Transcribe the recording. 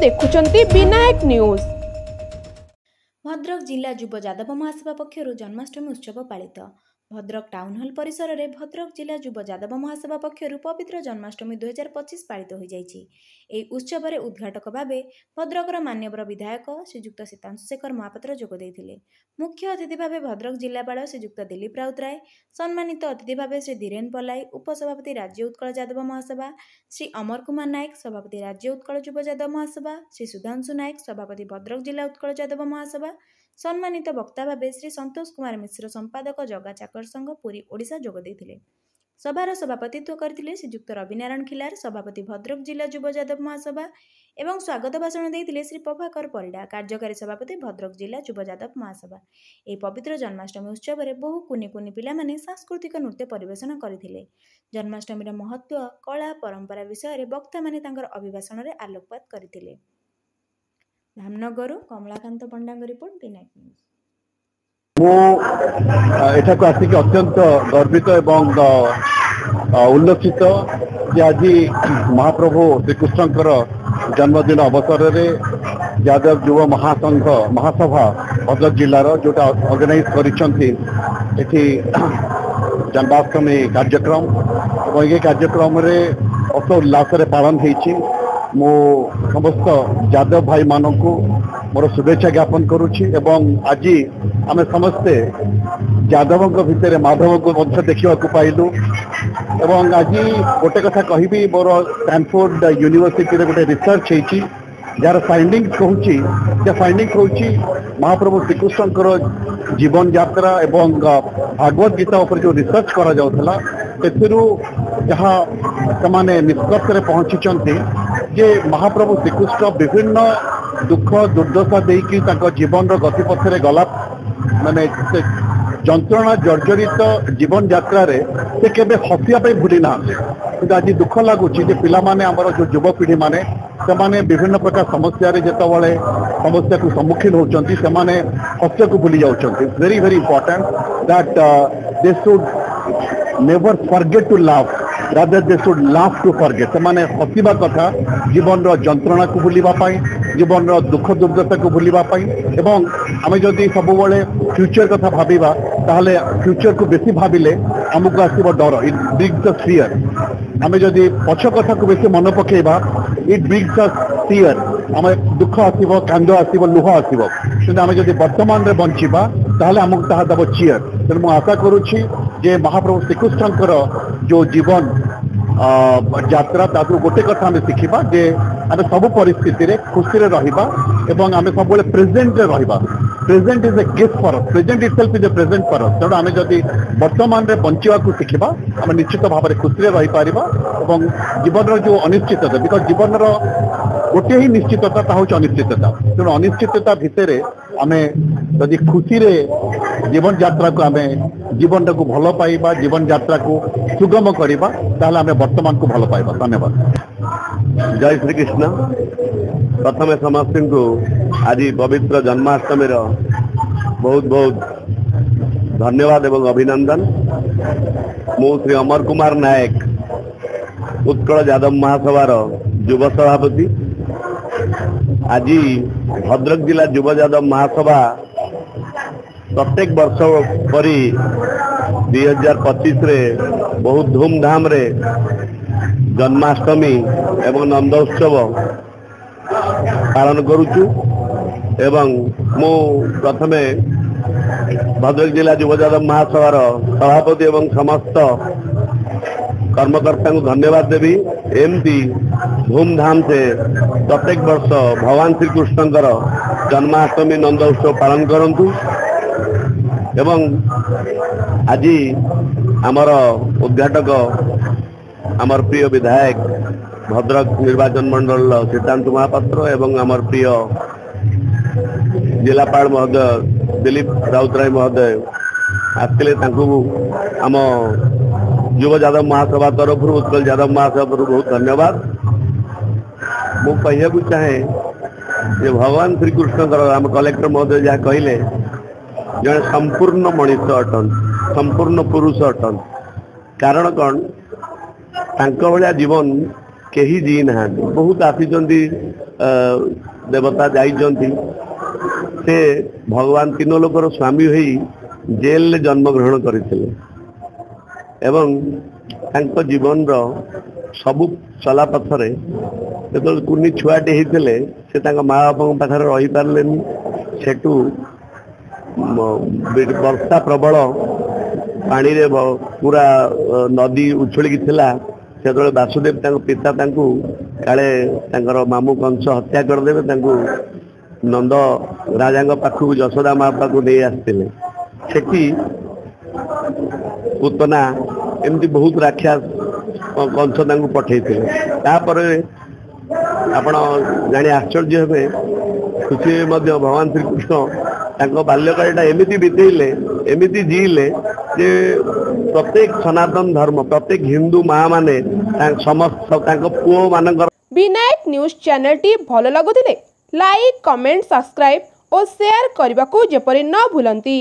देखुचंती Vinayak news. Bhadrak जिला युव यादव महासभा पक्षर जन्माष्टमी उत्सव पालित। Bhadrak town hall परिसर में भद्रक जिला युव यादव महासभा पक्षर पवित्र जन्माष्टमी 2025 पालित हो जाइछि। एही उत्सव में उद्घाटक भाव भद्रकर मान्यवर विधायक श्रीजुक्त सीतांशु शेखर महापात्र जोग देइथिले। मुख्य अतिथि भाव भद्रक जिलापाल श्रीजुक्त दिलीप राउतराय, सम्मानित अतिथि भाव श्री धीरेन पलाई, उपसभापति राज्य उत्कल यादव महासभा श्री अमर कुमार नायक, सभापति राज्य उत्कल युव यादव महासभा श्री सुधांशु नायक, सभापति भद्रक जिला उत्कल यादव महासभा, सम्मानित वक्ता भावे श्री संतोष कुमार मिश्र, संपादक जगा चाकर संघ पुरी ओडिशा जोग देइथिले। सभार सभापतित्व करथिले श्रीजुक्त रवि नारायण खिलार, सभापति भद्रक जिला युव यादव महासभा एवं स्वागत भाषण देइथिले श्री प्रभाकर परिडा, कार्यकारी सभापति भद्रक जिला युव यादव महासभा। एही पवित्र जन्माष्टमी उत्सव में बहु कुनी कुनी पिला माने सांस्कृतिक नृत्य परिवेषण करथिले। जन्माष्टमी महत्व, कला, परंपरा विषय वक्ता माने तांकर अभिभाषण में आलोकपात करथिले। धामनगर कमलाकांत पंडा रिपोर्ट विनायक न्यूज। एठाक आसिक अत्यंत गर्वित एवं उल्लसित कि आज महाप्रभु श्रीकृष्णकर जन्मदिन अवसर में यादव युव महासंघ महासभा भद्रक जिलार जोटा ऑर्गेनाइज करिसेंती एठी जन्माष्टमी कार्यक्रम और ये कार्यक्रम रे अत उल्लास पालन होइछि। मो समस्त यादव भाई मानक मोर शुभेच्छा ज्ञापन करुछि एवं आज आम समस्ते यादव भितर माधव को देखा पाइलु एवं आज गोटे कथा कहबी मोर स्टैनफोर्ड यूनिवर्सिटी रे गोटे रिसर्च होइछि जार फाइंडिंग कहूँ महाप्रभु श्रीकृष्णकर जीवन यात्रा एवं भागवत गीता उपर जो रिसर्च करा जाउथला तेथिरु जहाँ से निष्कर्ष पहुंची जे महाप्रभु श्रीकृष्ण विभिन्न दुख दुर्दशा देकी जीवन गतिपथ रे गला माने जंत्रणा जर्जरित जीवन यात्रा रे से केबे हसिया पे भूली ना। आज दुख लगुच पिला माने हमर जो युवपीढ़ी माने से माने विभिन्न प्रकार समस्या रे जेतबळे समस्या को सम्मुखीन होचंती से माने हस्य को भूली जाउचंती। Very very important that they should never forget to laugh rather they should laugh to forget। से माने हसिबा कथा जीवन रो जंत्रणा को भूलिबा पाई, जीवन रो दुख दुर्दशा को भूलिबा पाई एवं आमे जदि सब बेले फ्यूचर कथा भाबिबा ताहले फ्यूचर को बेसी भाबिले हमको आसीबो डर। It brings the fear. आमे जदि पछ कथा को बेसी मन पकेबा इट ब्रिंग्स द फियर। आमे दुख आसीबो, कांद आसीबो, लुह आसीबो। किंतु आमे जदि वर्तमान रे बंचिबा ताहले हमको ताहा दबो चियर। तेणु मु आशा करूछि जे महाप्रभु श्रीकृष्णकर जो जीवन यात्रा ताकू गोटे कथा आम शिखा जे आम सब परिस्थिति रे खुशी रे रहिबा एवं आम सब प्रेजेंट रे रहिबा। Present is a gift for us. Present itself is a present for us. तेणु आम जदि वर्तमान रे बंचिवा को शिखा आम निश्चित भाव में खुशी रे रहि पारिबा एवं जीवन जो अनिश्चितता बिकज जीवन गोटे ही निश्चितता ता होछ अनिश्चितता। तेणु अनिश्चितता भितर आम जदि खुशी रे जीवन यात्रा को आम जीवन को भल पाइबा, जीवन यात्रा को सुगम करवा ताहले आम वर्तमान को भल पाइबा। धन्यवाद। जय श्री कृष्ण। प्रथम समस्त को आज पवित्र जन्माष्टमी बहुत बहुत धन्यवाद एवं अभिनंदन। मु श्री अमर कुमार नायक उत्कल यादव महासभार युव सभापति। आज भद्रक जिला युव यादव महासभा प्रत्येक वर्ष परी 2025 रे बहुत धूमधाम रे जन्माष्टमी एवं नंदोत्सव पालन करुचु एवं मु प्रथमे भद्रक जिला युव यादव महासभार सभापति एवं समस्त कर्मकर्ता को धन्यवाद देवी। एमती धूमधाम से प्रत्येक वर्ष भगवान श्री कृष्णकर जन्माष्टमी नंदोत्सव पालन करंतु एवं आज आमर उद्घाटक आमर प्रिय विधायक भद्रक निर्वाचन मंडल सीतांशु महापात्र एवं आमर प्रिय जिलापाल महोदय दिलीप राउतराय महोदय आसते आम युव यादव महासभा तरफ उत्कल यादव महासभा तरफ बहुत धन्यवाद। मु कहू चाहे जे भगवान श्रीकृष्ण आम कलेक्टर महोदय जहाँ कहले जड़े संपूर्ण मनीष अटन, संपूर्ण पुरुष अटन। कारण कौन तांका भलिया जीवन केही जी ना बहुत आसीचंती देवता जाइचंती से भगवान तीन लोकर स्वामी होई जेल जन्म ग्रहण करथिले एवं तांको जीवन रो सबु चला पथरे जो कुनी छुआटे होते से तांको माँ बापा पाखे रही पार्लेनी सेठू वर्षा प्रबल पानी रे पूरा नदी उछलिकी थिला से वासुदेव तांको पिता तांको काले तांकर मामू कंस हत्या करदेवे तांको नंद राजा पाखु यशोदा माँ पाखु नहीं आसते सेठी पूतना एमती बहुत राक्षस कंस तांको पठेइथिले तापर आपण जानी आश्चर्य हेबे खुशी मध्य भगवान श्री कृष्ण तांको बाल्यकालटा एमिति बितेइले एमिति जीले जे प्रत्येक सनातन धर्म प्रत्येक हिंदू माँ माने समस्त तांको पुओ मानकर विनायक न्यूज चैनल टी भल लगुथिले लाइक कमेंट सब्सक्राइब और शेयर करने को जेपरि न भूलंती।